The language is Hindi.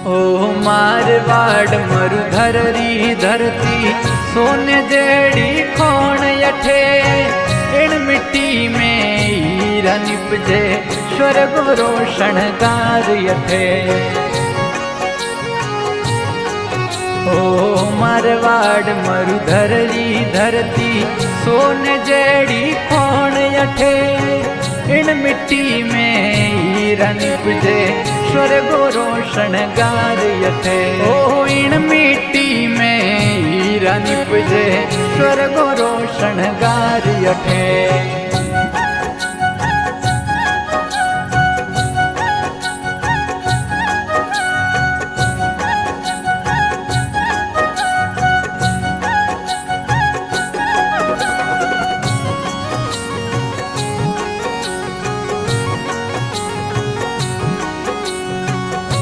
ओ मारवाड़ मरुधर री धरती सोने जेड़ी खोण यठे इन मिट्टी में हीरा निपजे स्वर्ग रोशन गार यठे। ओ मारवाड़ मरुधर री धरती सोने जेड़ी खोण यठे इन मिट्टी में हीरा निपजे स्वर्ग रोशन गार यठे। ओ इन मिट्टी में हीरा निपजे स्वर्ग रोशन गार यठे।